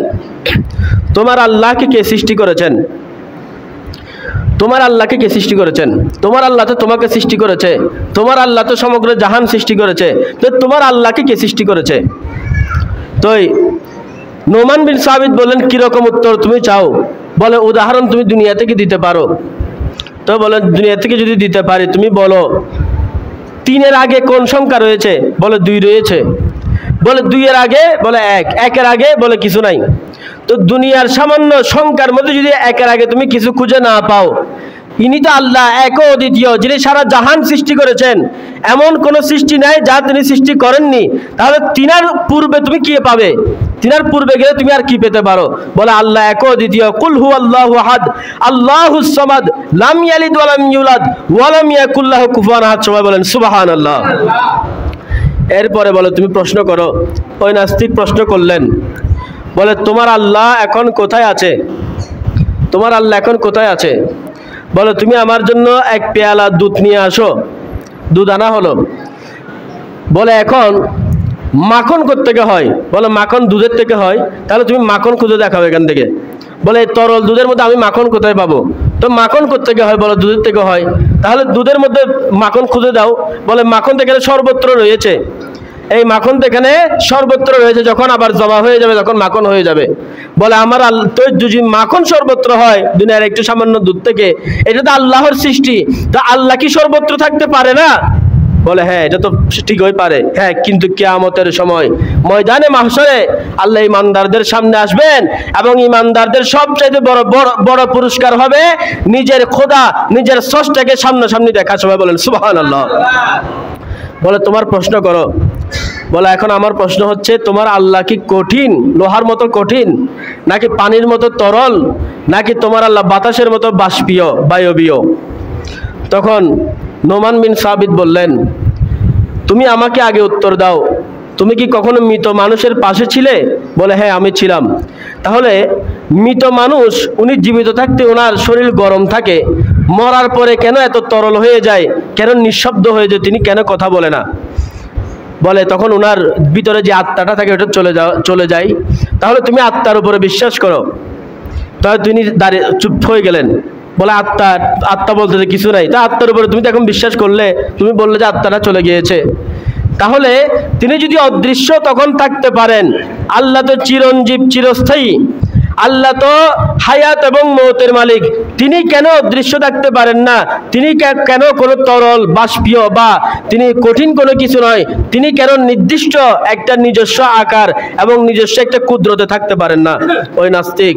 তোমার আল্লাহকে কে সৃষ্টি করেছেন? তোমার আল্লাহকে কে সৃষ্টি করেছেন? তোমার আল্লাহ তো তোমাকে সৃষ্টি করেছে, তোমার আল্লাহ তো সমগ্র জাহান সৃষ্টি করেছে, তো তোমার আল্লাহকে কে সৃষ্টি করেছে? তো নোমান বিন সাবিত বললেন, কিরকম উত্তর তুমি চাও? বলে উদাহরণ তুমি দুনিয়া থেকে দিতে পারো? তো বলে দুনিয়া থেকে যদি দিতে পারি, তুমি বলো 3-এর আগে কোন সংখ্যা রয়েছে? বলে 2 রয়েছে। বলে 2-এর আগে? বলে 1। 1-এর আগে? বলে কিছু নাই। তো দুনিয়ার সামান্য সংখ্যার মধ্যে যদি 1-এর আগে তুমি কিছু খুঁজে না পাও, ইনি তো আল্লাহ এক ও দ্বিতীয়, যিনি সারা জাহান সৃষ্টি করেছেন। এমন কোন সৃষ্টি নাই যা তিনি সৃষ্টি করেননি। তাহলে তিনার পূর্বে তুমি কি পাবে? তিনার পূর্বে গেলে তুমি আর কি পেতে পারো? বলে আল্লাহ এক ও দ্বিতীয়, কুল হুয়াল্লাহু আহাদ আল্লাহুস সামাদ লাম ইয়ালিদ ওয়া লাম ইউলাদ ওয়া লাম ইয়াকুল লাহু কুফুয়ান আহাদ। সবাই বলেন সুবহানাল্লাহ। এরপরে বলে তুমি প্রশ্ন করো। ওই নাস্তিক প্রশ্ন করলেন, বলে তোমার আল্লাহ এখন কোথায় আছে? তোমার আল্লাহ এখন কোথায় আছে? বলে তুমি আমার জন্য 1 পেয়ালা দুধ নিয়ে আসো। দুধ আনা হলো। বলে এখন মাখন কোত্থেকে হয়? বলে মাখন দুধের থেকে হয়। তাহলে তুমি মাখন খুঁজে দেখাও এখান থেকে। বলে তরল দুধের মধ্যে আমি মাখন কোথায় পাবো? তো মাখন কোত্থেকে হয়? বলে দুধের থেকে হয়। তাহলে দুধের মধ্যে মাখন খুঁজে দাও। বলে মাখন তো এখানে সর্বত্র রয়েছে, এই মাখন তো এখানে সর্বত্র রয়েছে, যখন আবার জমা হয়ে যাবে তখন মাখন হয়ে যাবে। বলে আমার আল্লাহ তো যদি মাখন সর্বত্র হয় দুনিয়ার একটু সামান্য দুধ থেকে, এটা তো আল্লাহর সৃষ্টি, তো আল্লাহ কি সর্বত্র থাকতে পারে না? বলে হ্যাঁ, এটা তো ঠিকই পারে। হ্যাঁ, কিন্তু কিয়ামতের সময় ময়দানে মাহশরে আল্লাহ ইমানদারদের সামনে আসবেন, এবং ইমানদারদের সবচেয়ে বড় পুরস্কার হবে নিজের খোদা, নিজের স্রষ্টাকে সামনাসামনি দেখা। সবাই বলেন সুবহানাল্লাহ। বলে তোমার প্রশ্ন করো। বলে এখন আমার প্রশ্ন হচ্ছে, তোমার আল্লাহ কি কঠিন, লোহার মতো কঠিন, নাকি পানির মতো তরল, নাকি তোমার আল্লাহ বাতাসের মতো বাষ্পীয় বায়বীয়? তখন নোমান বিন সাবিত বললেন, তুমি আমাকে আগে উত্তর দাও, তুমি কি কখনো মৃত মানুষের পাশে ছিলে? বলে হ্যাঁ আমি ছিলাম। তাহলে মৃত মানুষ উনি জীবিত থাকতে ওনার শরীর গরম থাকে, মরার পরে কেন এত তরল হয়ে যায়, কেন নিঃশব্দ হয়ে যায়, তিনি কেন কথা বলে না? বলে তখন ওনার ভিতরে যে আত্মাটা থাকে ওটা চলে যায়। তাহলে তুমি আত্মার উপরে বিশ্বাস করো। তাহলে তিনি দাঁড়িয়ে চুপ হয়ে গেলেন। বলে আত্মা বলতে কিছু নাই, তা আত্মার উপরে তুমি তো এখন বিশ্বাস করলে, তুমি বললে যে আত্মাটা চলে গিয়েছে। তাহলে তিনি যদি অদৃশ্য তখন থাকতে পারেন, আল্লাহ তো চিরঞ্জীব চিরস্থায়ী, আল্লাহ তো হায়াত এবং মৌতের মালিক, তিনি কেন অদৃশ্য থাকতে পারেন না? তিনি কেন কোনো তরল বাষ্পীয় বা তিনি কঠিন কোনো কিছু নয়, তিনি কেন নির্দিষ্ট একটা নিজস্ব আকার এবং নিজস্ব একটা কুদরতে থাকতে পারেন না? ওই নাস্তিক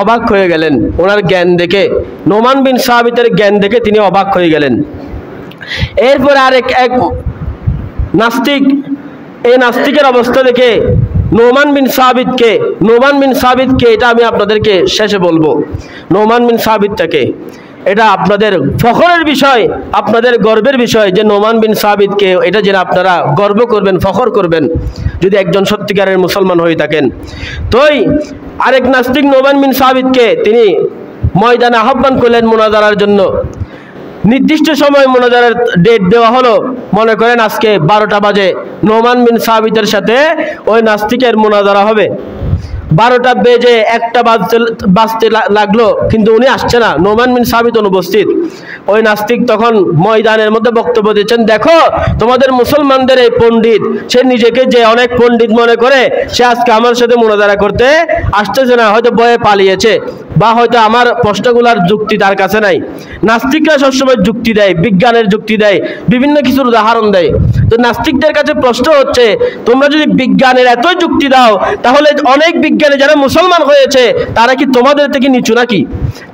অবাক হয়ে গেলেন ওনার জ্ঞান দেখে, নোমান বিন সাবিতের জ্ঞান দেখে তিনি অবাক হয়ে গেলেন। এরপর এক নাস্তিক, এই নাস্তিকের অবস্থা দেখে নোমান বিন সাবিতকে এটা আমি আপনাদেরকে শেষে বলবো। নোমান বিন সাবিতটাকে, এটা আপনাদের ফখরের বিষয়, আপনাদের গর্বের বিষয় যে নোমান বিন সাবিতকে এটা যেন আপনারা গর্ব করবেন, ফখর করবেন যদি একজন সত্যিকারের মুসলমান হয়ে থাকেন। তোই আরেক নাস্তিক নোমান বিন সাবিতকে তিনি ময়দানে আহ্বান করলেন মুনাজারার জন্য। নির্দিষ্ট সময় মুনাজারার ডেট দেওয়া হলো, মনে করেন আজকে 12টা বাজে নোমান বিন সাবিতের সাথে ওই নাস্তিকের মুনাজারা হবে। 12টা বেজে 1টা বাজতে লাগলো, কিন্তু উনি আসছে না, নোমান বিন সাবিত অনুপস্থিত। ওই নাস্তিক তখন ময়দানের মধ্যে বক্তব্য দিচ্ছেন, দেখো তোমাদের মুসলমানদের এই পণ্ডিত, সে নিজেকে যে অনেক পণ্ডিত মনে করে, সে আজকে আমার সাথে মুনাজারা করতে আসতেছে না, হয়তো ভয়ে পালিয়েছে, বা হয়তো আমার প্রশ্নগুলোর যুক্তি তার কাছে নাই। নাস্তিকরা সবসময় যুক্তি দেয়, বিজ্ঞানের যুক্তি দেয়, বিভিন্ন কিছুর উদাহরণ দেয়। তো নাস্তিকদের কাছে প্রশ্ন হচ্ছে, তোমরা যদি বিজ্ঞানের এতই যুক্তি দাও, তাহলে অনেক বিজ্ঞানী যারা মুসলমান হয়েছে তারা কি তোমাদের থেকে নিচু নাকি?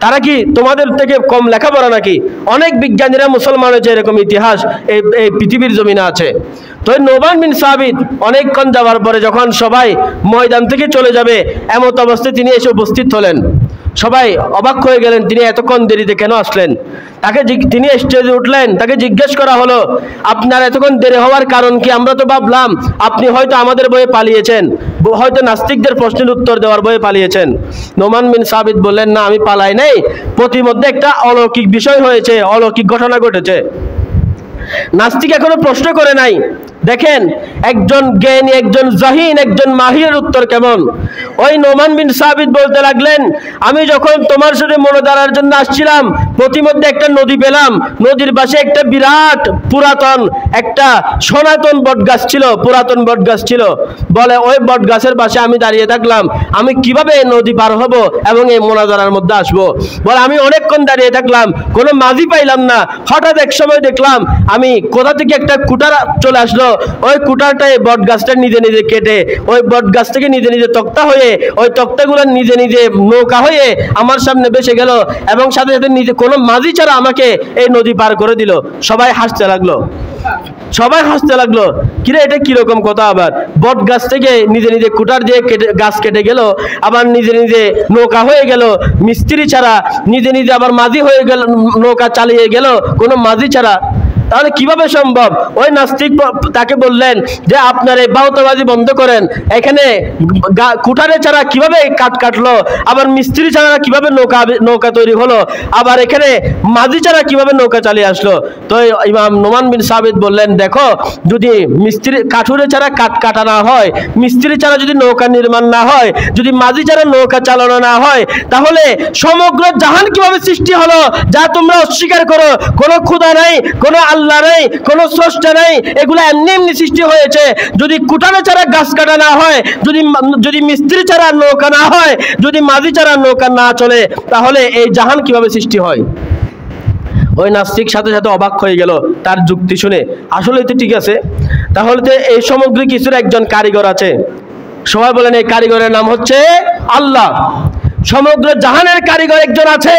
তারা কি তোমাদের থেকে কম লেখাপড়া নাকি? অনেক বিজ্ঞানীরা মুসলমান হয়েছে, এরকম ইতিহাস এই পৃথিবীর জমিনে আছে। তো নোমান বিন সাবিত অনেকক্ষণ যাওয়ার পরে যখন সবাই ময়দান থেকে চলে যাবে, এমত অবস্থায় তিনি এসে উপস্থিত হলেন। সবাই অবাক হয়ে গেলেন, তিনি এতক্ষণ দেরিতে কেন আসলেন? তিনি স্টেজে উঠলেন, তাকে জিজ্ঞেস করা হলো, আপনার এতক্ষণ দেরি হওয়ার কারণ কি? আমরা তো ভাবলাম আপনি হয়তো আমাদের বয়ে পালিয়েছেন, হয়তো নাস্তিকদের প্রশ্নের উত্তর দেওয়ার বয়ে পালিয়েছেন। নোমান বিন সাবিত বললেন, না আমি পালাই নাই, প্রতিমধ্যে একটা অলৌকিক বিষয় হয়েছে, অলৌকিক ঘটনা ঘটেছে। নাস্তিক এখনো প্রশ্ন করে নাই। দেখেন একজন জ্ঞানী, একজন জাহিন, একজন মাহিরের উত্তর কেমন। ওই নোমান বিন সাবিত বলতে লাগলেন, আমি যখন তোমার সাথে মুনাজারার জন্য আসছিলাম, প্রতিমধ্যে একটা নদী পেলাম, নদীর পাশে একটা বিরাট পুরাতন একটা সনাতন বটগাছ ছিল, পুরাতন বটগাছ ছিল। বলে ওই বটগাছের পাশে আমি দাঁড়িয়ে থাকলাম, আমি কিভাবে এই নদী পার হব এবং এই মুনাজারার মধ্যে আসবো? বলে আমি অনেকক্ষণ দাঁড়িয়ে থাকলাম, কোনো মাঝি পাইলাম না। হঠাৎ এক সময় দেখলাম আমি কোথা থেকে একটা কুটার চলে আসলো, ওই কুটারটায় বট গাছটা নিজে নিজে কেটে ওই বট গাছ থেকে নিজে নিজে তক্তা হয়ে ওই তক্তাগুলো নিজে নিজে নৌকা হয়ে আমার সামনে ভেসে গেল, এবং সাথে সাথে নিজে কোনো মাঝি ছাড়া আমাকে এই নদী পার করে দিল। সবাই হাসতে লাগলো, কিরে এটা কিরকম কথা? আবার বট গাছ থেকে নিজে নিজে কুটার দিয়ে গাছ কেটে গেল, আবার নিজে নিজে নৌকা হয়ে গেল মিস্ত্রি ছাড়া, নিজে নিজে আবার মাঝি হয়ে গেল, নৌকা চালিয়ে গেল কোনো মাঝি ছাড়া। তাহলে কিভাবে সম্ভব? ওই নাস্তিক তাকে বললেন যে আপনার এই বাউতাবাজি বন্ধ করেন, এখানে কুঠারে ছাড়া কিভাবে কাটলো, আবার মিস্ত্রি ছাড়া কিভাবে নৌকা তৈরি হলো, আবার এখানে মাঝি ছাড়া কিভাবে নৌকা চালিয়ে আসলো? তো ইমাম নোমান বিন সাবিত বললেন, দেখো যদি মিস্ত্রি কাঠুরে ছাড়া কাটা না হয়, মিস্ত্রি ছাড়া যদি নৌকা নির্মাণ না হয়, যদি মাঝি ছাড়া নৌকা চালানো না হয়, তাহলে সমগ্র জাহান কিভাবে সৃষ্টি হলো যা তোমরা অস্বীকার করো? কোনো খোদা নাই, কোনো আল্লাহ নাই, কোনো স্রষ্টা নাই, এগুলো এমনি এমনি সৃষ্টি হয়েছে। যদি কুটারে ছাড়া গাছ কাটা না হয়, যদি মিস্ত্রি ছাড়া নৌকা না হয়, যদি মাঝি ছাড়া নৌকা না চলে, তাহলে এই জাহান কিভাবে সৃষ্টি হয়? ওই নাস্তিক সাথে সাথে অবাক হয়ে গেল তার যুক্তি শুনে। আসলে তো ঠিক আছে, তাহলে তো এই সামগ্রী কিছুর একজন কারিগর আছে। সবাই বলেন এই কারিগরের নাম হচ্ছে আল্লাহ। সমগ্র জাহানের কারিগর একজন আছে,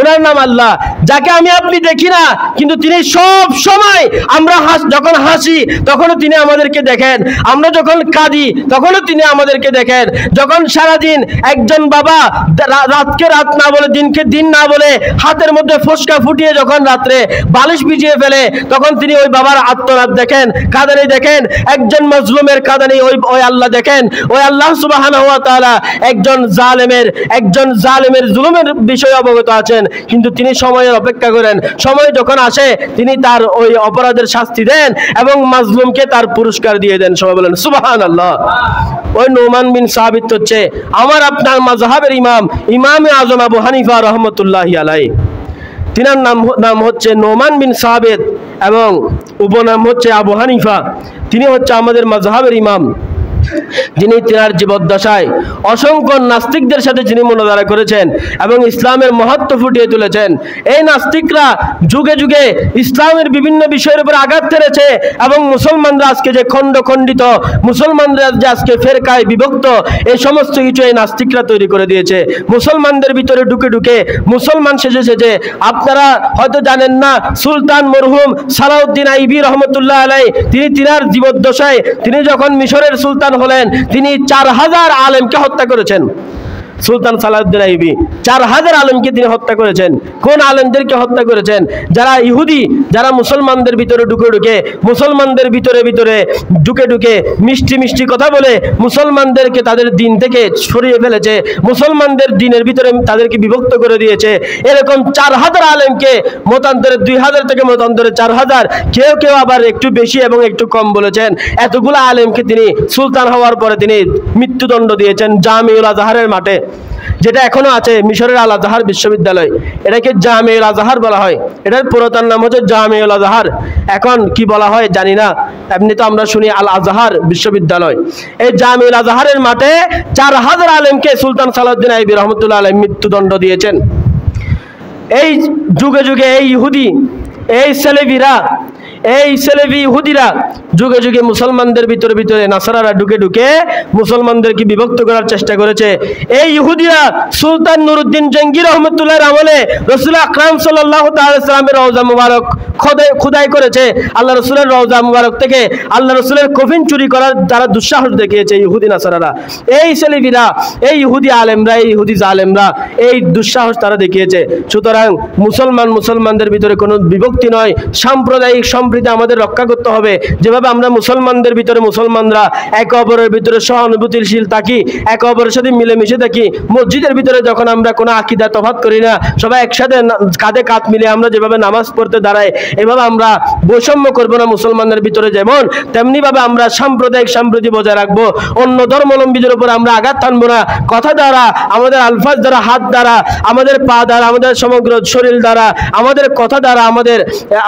ওনার নাম আল্লাহ। যাকে আমি আপনি দেখি না, কিন্তু তিনি সব সময় আমরা যখন হাসি তখনও তিনি আমাদেরকে দেখেন, আমরা যখন কাঁদি তখনও তিনি আমাদেরকে দেখেন। যখন সারাদিন একজন বাবা রাতকে রাত না বলে দিনকে দিন না বলে হাতের মধ্যে ফোসকা ফুটিয়ে যখন রাত্রে বালিশ ভিজিয়ে ফেলে, তখন তিনি ওই বাবার আত্মনাদ দেখেন, কাঁদানি দেখেন। একজন মাজলুমের কাঁদানি ওই আল্লাহ দেখেন। ওই আল্লাহ সুবহানাহু ওয়া তাআলা একজন জালেমের জুলুমের বিষয়ে অবগত আছেন, কিন্তু তিনি সময়ের অপেক্ষা করেন। সময় যখন আসে তিনি তার ওই অপরাধের শাস্তি দেন এবং মাজলুমকে তার পুরস্কার দিয়ে দেন। সবাই বলেন সুবহানাল্লাহ। ওই নুমান বিন সাবিত হচ্ছে আমার আপনার মাযহাবের ইমামে আযম আবু হানিফা রাহমাতুল্লাহি আলাইহি। তিনার নাম হচ্ছে নুমান বিন সাবিত এবং উপনাম হচ্ছে আবু হানিফা। তিনি হচ্ছে আমাদের মাযহাবের ইমাম, যিনি তিনার জীবদ্দশায় অসংখ্য নাস্তিকদের সাথে যিনি মোনাজারা করেছেন এবং ইসলামের মহত্ব ফুটিয়ে তুলেছেন। এই নাস্তিকরা যুগে যুগে ইসলামের বিভিন্ন বিষয়ের উপর আঘাত করেছে এবং মুসলমানরা আজকে যে খণ্ডিত, মুসলমানরা যে আজকে ফেরকায় বিভক্ত, এই সমস্ত কিছু এই নাস্তিকরা তৈরি করে দিয়েছে। মুসলমানদের ভিতরে ঢুকে ঢুকে মুসলমান সেজে আপনারা হয়তো জানেন না, সুলতান মরহুম সালাউদ্দিন আইবি রহমতুল্লাহ আলাই তিনি তিনার জীবদ্দশায় তিনি যখন মিশরের সুলতান হলেন, তিনি 4000 আলেমকে হত্যা করেছেন। সুলতান সালাউদ্দিন আইবি 4000 আলেমকে তিনি হত্যা করেছেন। কোন আলেমদেরকে হত্যা করেছেন? যারা ইহুদি, যারা মুসলমানদের ভিতরে ঢুকে মুসলমানদের ভিতরে ঢুকে মিষ্টি কথা বলে মুসলমানদেরকে তাদের দিন থেকে সরিয়ে ফেলেছে, মুসলমানদের দিনের ভিতরে তাদেরকে বিভক্ত করে দিয়েছে। এরকম 4000 আলেমকে মতান্তরে 2000 থেকে মতান্তরে 4000, কেউ আবার একটু বেশি এবং একটু কম বলেছেন। এতগুলো আলেমকে তিনি সুলতান হওয়ার পরে তিনি মৃত্যুদণ্ড দিয়েছেন জামিউল আজহারের মাঠে, যেটা এখনো আছে মিশরের আল আজহার বিশ্ববিদ্যালয়। এটাকে জামিউল আজহার বলা হয়। এটার পুরাতন নাম হচ্ছে জামিউল আজহার, এখন কি বলা হয় জানি না, এমনি তো আমরা শুনি আল আজহার বিশ্ববিদ্যালয়। এই জামিউল আজহারের মাঠে 4000 আলেমকে সুলতান সালাউদ্দিন আইবি রহমতুল্লাহ আলাইহি মৃত্যুদণ্ড দিয়েছেন। এই যুগে যুগে এই ইহুদি, এই সেলেভি ইহুদিরা যুগে যুগে মুসলমানদের ভিতরে নাসারারা ঢুকে মুসলমানদেরকে বিভক্ত করার চেষ্টা করেছে। এই ইহুদিরা সুলতান নুরউদ্দিন জঙ্গি রহমতুল্লাহর আমলে রাসূল আকরাম সাল্লাল্লাহু তাআলা সাল্লামের রওজা মুবারক খোদাই করেছে। আল্লাহ রাসূলের রওজা মুবারক থেকে আল্লাহ রাসূলের কফিন চুরি করার যারা দুঃসাহস দেখিয়েছে ইহুদি নাসারারা, এই সেলেভিরা, এই ইহুদি আলেমরা, এই ইহুদি জালেমরা এই দুঃসাহস তারা দেখিয়েছে। সুতরাং মুসলমানদের ভিতরে কোনো বিভক্তি নয়, সাম্প্রদায়িক সম্প্রীতি আমাদের রক্ষা করতে হবে। যেভাবে আমরা মুসলমানদের ভিতরে মুসলমানরা একে অপরের ভিতরে সহানুভূতিশীল থাকি, একে অপরের সাথে মিলেমিশে থাকি, মসজিদের ভিতরে যখন আমরা কোনো আকীদা তফাৎ করি না, সবাই একসাথে কাঁধে কাঁধ মিলে আমরা যেভাবে নামাজ পড়তে দাঁড়াই, এভাবে আমরা বৈষম্য করবো না মুসলমানদের ভিতরে, যেমন তেমনি ভাবে আমরা সাম্প্রদায়িক সম্প্রীতি বজায় রাখবো। অন্য ধর্মাবলম্বীদের উপর আমরা আঘাত টানবো না, কথা দ্বারা, আমাদের আলফাজ দ্বারা, হাত দ্বারা, আমাদের পা দ্বারা, আমাদের সমগ্র শরীর দ্বারা, আমাদের কথা দ্বারা,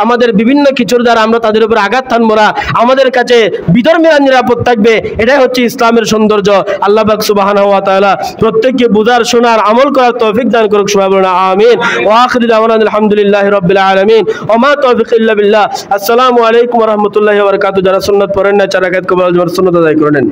আমাদের বিভিন্ন কিছুর দ্বারা আমরা তাদের উপর আঘাত টানবো না। আমাদের কাছে বিধর্মীরা নিরাপদ থাকবে। এটাই হচ্ছে ইসলামের সৌন্দর্য। আল্লাহ পাক সুবহানাহু ওয়া তাআলা প্রত্যেককে বুঝার, শোনার, আমল করার তৌফিক দান করুক। সবাই বলুন আমিন। ওয়া আখিরু দাওয়ানা আলহামদুলিল্লাহি রাব্বিল আলামিন ওয়া মা তাওফিক ইল্লা বিল্লাহ। আসসালামু আলাইকুম ওয়া রাহমাতুল্লাহি ওয়া বারাকাতুহু। যারা সুন্নাত পড়েন না, চার রাকাত কবুল সুন্নাত আদায় করে নেন।